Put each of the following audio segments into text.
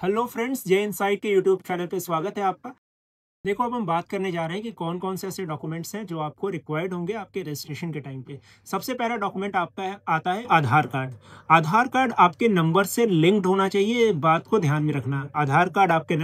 Hello friends, जे insight के YouTube channel पे स्वागत है आपका। देखो, अब हम बात करने जा रहे हैं कि कौन कौन से ऐसे डॉक्यूमेंट्स हैं जो आपको रिक्वायर्ड होंगे आपके रजिस्ट्रेशन के टाइम पे। सबसे पहला डॉक्यूमेंट आपका आता है आधार कार्ड। आधार कार्ड आपके नंबर से लिंक्ड होना चाहिए, ये बात को ध्यान में रखना। आधार कार्ड आपके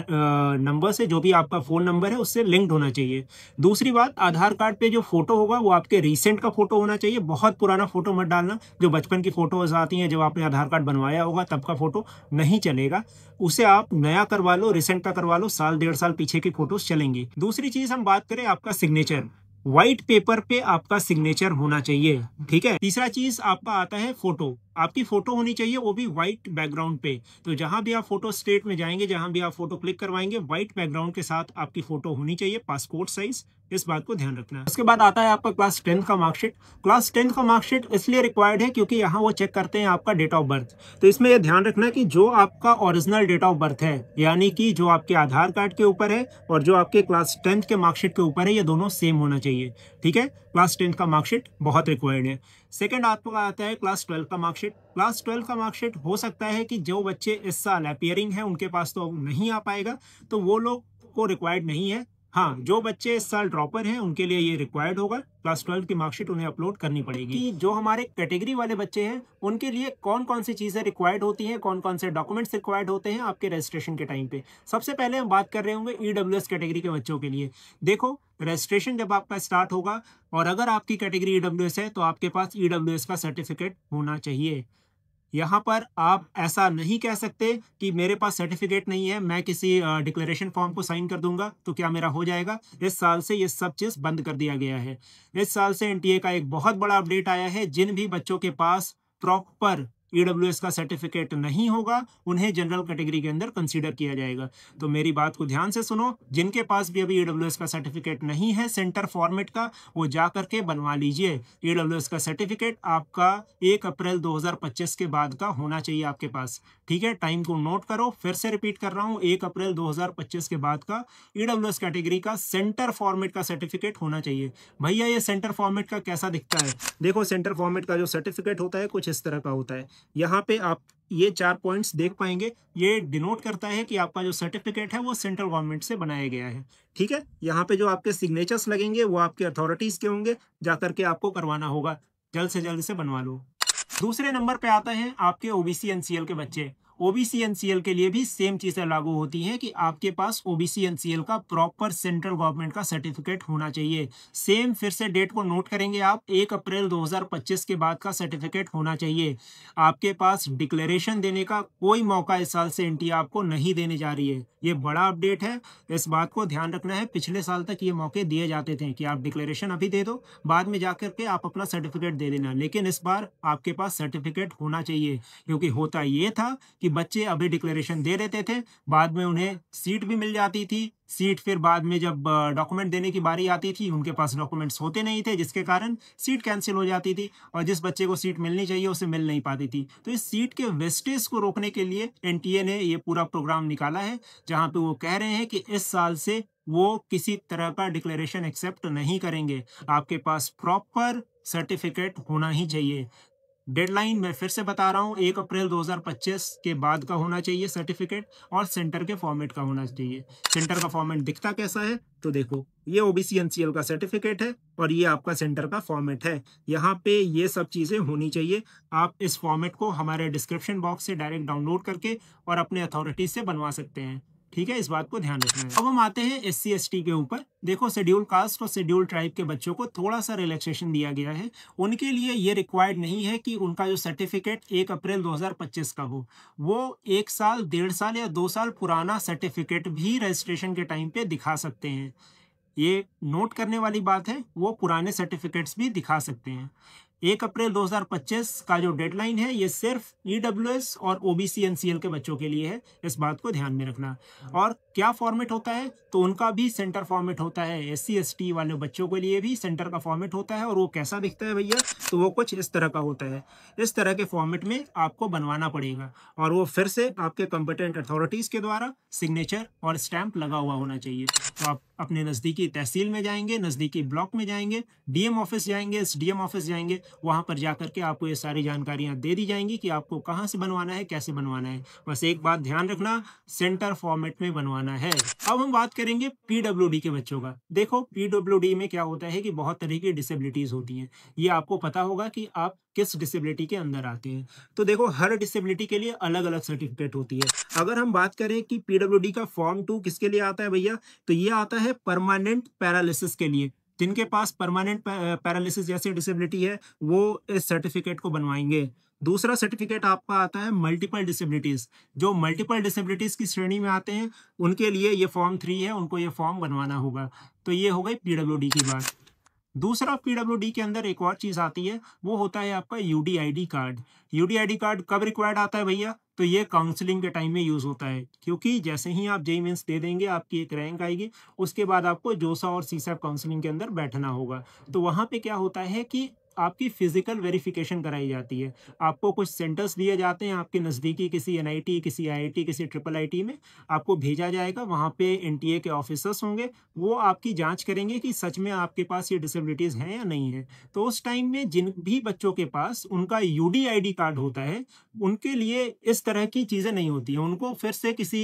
नंबर से, जो भी आपका फ़ोन नंबर है उससे लिंक्ड होना चाहिए। दूसरी बात, आधार कार्ड पे जो फोटो होगा वो आपके रिसेंट का फोटो होना चाहिए। बहुत पुराना फोटो मत डालना। जो बचपन की फोटोज आती हैं, जब आपने आधार कार्ड बनवाया होगा तब का फोटो नहीं चलेगा। उसे आप नया करवा लो, रिसेंट का करवा लो, साल डेढ़ साल पीछे की फोटोज चलेंगी। दूसरी चीज हम बात करें आपका सिग्नेचर, व्हाइट पेपर पे आपका सिग्नेचर होना चाहिए। ठीक है। तीसरा चीज आपका आता है फोटो। आपकी फोटो होनी चाहिए, वो भी व्हाइट बैकग्राउंड पे। तो जहां भी आप फोटो स्टेट में जाएंगे, जहां भी आप फोटो क्लिक करवाएंगे, व्हाइट बैकग्राउंड के साथ आपकी फोटो होनी चाहिए, पासपोर्ट साइज। इस बात को ध्यान रखना है। उसके बाद आता है आपका क्लास 10 का मार्कशीट। क्लास 10 का मार्कशीट इसलिए रिक्वायर्ड है क्योंकि यहाँ वो चेक करते हैं आपका डेट ऑफ बर्थ। तो इसमें यह ध्यान रखना है कि जो आपका ओरिजिनल डेट ऑफ बर्थ है, यानी कि जो आपके आधार कार्ड के ऊपर है और जो आपके क्लास 10 के मार्कशीट के ऊपर है, ये दोनों सेम होना चाहिए। ठीक है। क्लास 10 का मार्कशीट बहुत रिक्वायर्ड है। सेकंड आपका आता है क्लास 12 का मार्कशीट। क्लास 12 का मार्कशीट हो सकता है कि जो बच्चे इस साल अपीयरिंग है उनके पास तो नहीं आ पाएगा, तो वो लोग को रिक्वायर्ड नहीं है। हाँ, जो बच्चे इस साल ड्रॉपर हैं उनके लिए ये रिक्वायर्ड होगा। क्लास 12 की मार्कशीट उन्हें अपलोड करनी पड़ेगी। कि जो हमारे कैटेगरी वाले बच्चे हैं उनके लिए कौन कौन सी चीज़ें रिक्वायर्ड होती हैं, कौन कौन से डॉक्यूमेंट्स रिक्वायर्ड होते हैं आपके रजिस्ट्रेशन के टाइम पे। सबसे पहले हम बात कर रहे होंगे ईडब्ल्यूएस कैटेगरी के बच्चों के लिए। देखो, रजिस्ट्रेशन जब आपका स्टार्ट होगा और अगर आपकी कैटेगरी ईडब्ल्यूएस है तो आपके पास ईडब्ल्यूएस का सर्टिफिकेट होना चाहिए। यहाँ पर आप ऐसा नहीं कह सकते कि मेरे पास सर्टिफिकेट नहीं है, मैं किसी डिक्लेरेशन फॉर्म को साइन कर दूंगा तो क्या मेरा हो जाएगा। इस साल से ये सब चीज़ बंद कर दिया गया है। इस साल से एनटीए का एक बहुत बड़ा अपडेट आया है। जिन भी बच्चों के पास प्रॉपर ईडब्ल्यूएस का सर्टिफिकेट नहीं होगा उन्हें जनरल कैटेगरी के अंदर कंसीडर किया जाएगा। तो मेरी बात को ध्यान से सुनो, जिनके पास भी अभी ईडब्ल्यूएस का सर्टिफिकेट नहीं है सेंटर फॉर्मेट का, वो जा करके बनवा लीजिए। ईडब्ल्यूएस का सर्टिफिकेट आपका 1 अप्रैल 2025 के बाद का होना चाहिए आपके पास। ठीक है, टाइम को नोट करो, फिर से रिपीट कर रहा हूँ, 1 अप्रैल 2025 के बाद का ईडब्ल्यूएस कैटेगरी का सेंटर फॉर्मेट का सर्टिफिकेट होना चाहिए। भैया, ये सेंटर फॉर्मेट का कैसा दिखता है? देखो, सेंटर फॉर्मेट का जो सर्टिफिकेट होता है कुछ इस तरह का होता है। यहाँ पे आप ये 4 पॉइंट्स देख पाएंगे। ये डिनोट करता है कि आपका जो सर्टिफिकेट है वो सेंट्रल गवर्नमेंट से बनाया गया है। ठीक है। यहाँ पे जो आपके सिग्नेचर्स लगेंगे वो आपके अथॉरिटीज के होंगे, जाकर के आपको करवाना होगा। जल्द से जल्द से बनवा लो। दूसरे नंबर पे आता है आपके ओबीसी एनसीएल के बच्चे। ओबीसी एनसीएल के लिए भी सेम चीजें लागू होती हैं कि आपके पास ओबीसी एनसीएल का प्रॉपर सेंट्रल गवर्नमेंट का सर्टिफिकेट होना चाहिए। सेम, फिर से डेट को नोट करेंगे आप, 1 अप्रैल 2025 के बाद का सर्टिफिकेट होना चाहिए। आपके पास डिक्लेरेशन देने का कोई मौका इस साल से एनटीए आपको नहीं देने जा रही है। ये बड़ा अपडेट है, इस बात को ध्यान रखना है। पिछले साल तक ये मौके दिए जाते थे कि आप डिक्लेरेशन अभी दे दो, बाद में जाकर के आप अपना सर्टिफिकेट दे देना, लेकिन इस बार आपके पास सर्टिफिकेट होना चाहिए। क्योंकि होता ये था कि बच्चे अभी डिक्लेरेशन दे देते थे, बाद में उन्हें सीट भी मिल जाती थी। सीट फिर बाद में जब डॉक्यूमेंट देने की बारी आती थी उनके पास डॉक्यूमेंट्स होते नहीं थे, जिसके कारण सीट कैंसिल हो जाती थी और जिस बच्चे को सीट मिलनी चाहिए उसे मिल नहीं पाती थी। तो इस सीट के वेस्टेज को रोकने के लिए एनटीए ने ये पूरा प्रोग्राम निकाला है, जहां पे वो कह रहे हैं कि इस साल से वो किसी तरह का डिक्लेरेशन एक्सेप्ट नहीं करेंगे। आपके पास प्रॉपर सर्टिफिकेट होना ही चाहिए। डेडलाइन मैं फिर से बता रहा हूँ, 1 अप्रैल 2025 के बाद का होना चाहिए सर्टिफिकेट, और सेंटर के फॉर्मेट का होना चाहिए। सेंटर का फॉर्मेट दिखता कैसा है? तो देखो, ये ओबीसी एनसीएल का सर्टिफिकेट है और ये आपका सेंटर का फॉर्मेट है। यहाँ पे ये सब चीज़ें होनी चाहिए। आप इस फॉर्मेट को हमारे डिस्क्रिप्शन बॉक्स से डायरेक्ट डाउनलोड करके और अपने अथॉरिटीज से बनवा सकते हैं। ठीक है, इस बात को ध्यान रखना है। अब हम आते हैं एससी एसटी के ऊपर। देखो, शेड्यूल कास्ट और शेड्यूल ट्राइब के बच्चों को थोड़ा सा रिलैक्सेशन दिया गया है। उनके लिए ये रिक्वायर्ड नहीं है कि उनका जो सर्टिफिकेट 1 अप्रैल 2025 का हो, वो 1 साल, 1.5 साल या 2 साल पुराना सर्टिफिकेट भी रजिस्ट्रेशन के टाइम पे दिखा सकते हैं। ये नोट करने वाली बात है, वो पुराने सर्टिफिकेट्स भी दिखा सकते हैं। 1 अप्रैल 2025 का जो डेडलाइन है ये सिर्फ ईडब्ल्यूएस और ओबीसी एनसीएल के बच्चों के लिए है। इस बात को ध्यान में रखना। और क्या फॉर्मेट होता है? तो उनका भी सेंटर फॉर्मेट होता है। एससी एसटी वाले बच्चों के लिए भी सेंटर का फॉर्मेट होता है। और वो कैसा दिखता है भैया? तो वो कुछ इस तरह का होता है। इस तरह के फॉर्मेट में आपको बनवाना पड़ेगा और वो फिर से आपके कंपिटेंट अथॉरिटीज के द्वारा सिग्नेचर और स्टैंप लगा हुआ होना चाहिए। तो आप अपने नज़दीकी तहसील में जाएंगे, नज़दीकी ब्लॉक में जाएंगे, डीएम ऑफिस जाएंगे, एसडीएम ऑफिस जाएंगे, वहाँ पर जा करके आपको ये सारी जानकारियाँ दे दी जाएंगी कि आपको कहाँ से बनवाना है, कैसे बनवाना है। बस एक बात ध्यान रखना, सेंटर फॉर्मेट में बनवाना है। अब हम बात करेंगे पीडब्ल्यूडी के बच्चों का। देखो पीडब्ल्यूडी में क्या होता है कि बहुत तरह की डिसेबिलिटीज़ होती हैं। ये आपको पता होगा कि आप किस डिसेबिलिटी के अंदर आते हैं। तो देखो हर डिसेबिलिटी के लिए अलग अलग सर्टिफिकेट होती है। अगर हम बात करें कि पीडब्ल्यूडी का फॉर्म 2 किसके लिए आता है भैया, तो ये आता है परमानेंट पैरालिसिस के लिए। जिनके पास परमानेंट पैरालिसिस जैसी डिसेबिलिटी है वो इस सर्टिफिकेट को बनवाएंगे। दूसरा सर्टिफिकेट आपका आता है मल्टीपल डिसेबिलिटीज। जो मल्टीपल डिसेबिलिटीज की श्रेणी में आते हैं उनके लिए ये फॉर्म 3 है, उनको ये फॉर्म बनवाना होगा। तो ये हो गई पीडब्ल्यूडी की बात। दूसरा पीडब्ल्यूडी के अंदर एक और चीज आती है, वो होता है आपका यूडीआईडी कार्ड। यूडीआईडी कार्ड कब रिक्वायर्ड आता है भैया, तो ये काउंसलिंग के टाइम में यूज होता है, क्योंकि जैसे ही आप जेईई मेंस दे देंगे आपकी एक रैंक आएगी, उसके बाद आपको जोसा और सीसैट काउंसलिंग के अंदर बैठना होगा। तो वहां पे क्या होता है कि आपकी फिजिकल वेरिफिकेशन कराई जाती है। आपको कुछ सेंटर्स दिए जाते हैं आपके नज़दीकी, किसी एनआईटी, किसी आईआईटी, किसी ट्रिपल आईटी में आपको भेजा जाएगा। वहाँ पे एनटीए के ऑफिसर्स होंगे, वो आपकी जांच करेंगे कि सच में आपके पास ये डिसेबिलिटीज़ हैं या नहीं है। तो उस टाइम में जिन भी बच्चों के पास उनका यूडीआईडी कार्ड होता है, उनके लिए इस तरह की चीज़ें नहीं होती हैं। उनको फिर से किसी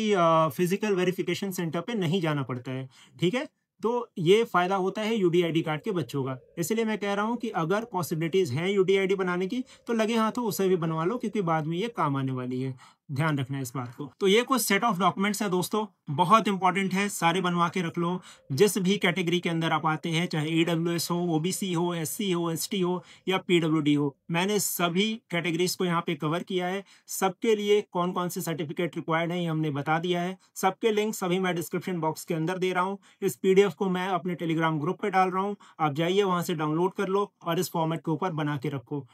फिजिकल वेरिफिकेशन सेंटर पे नहीं जाना पड़ता है। ठीक है, तो ये फ़ायदा होता है यूडीआईडी कार्ड के बच्चों का। इसलिए मैं कह रहा हूँ कि अगर पॉसिबिलिटीज़ हैं यूडीआईडी बनाने की तो लगे हाथों उसे भी बनवा लो, क्योंकि बाद में ये काम आने वाली है। ध्यान रखना है इस बात को। तो ये कुछ सेट ऑफ डॉक्यूमेंट्स हैं दोस्तों, बहुत इंपॉर्टेंट है, सारे बनवा के रख लो। जिस भी कैटेगरी के अंदर आप आते हैं, चाहे ईडब्ल्यूएस हो, ओबीसी हो, एससी हो, एसटी हो या पीडब्ल्यूडी हो, मैंने सभी कैटेगरीज को यहाँ पे कवर किया है। सबके लिए कौन कौन से सर्टिफिकेट रिक्वायर्ड है ये हमने बता दिया है। सबके लिंक सभी मैं डिस्क्रिप्शन बॉक्स के अंदर दे रहा हूँ। इस पीडीएफ को मैं अपने टेलीग्राम ग्रुप पे डाल रहा हूँ, आप जाइए वहाँ से डाउनलोड कर लो और इस फॉर्मेट के ऊपर बना के रखो।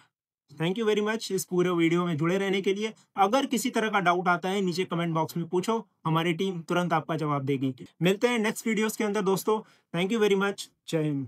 थैंक यू वेरी मच इस पूरे वीडियो में जुड़े रहने के लिए। अगर किसी तरह का डाउट आता है नीचे कमेंट बॉक्स में पूछो, हमारी टीम तुरंत आपका जवाब देगी। मिलते हैं नेक्स्ट वीडियोस के अंदर दोस्तों। Thank you very much. जय हिंद।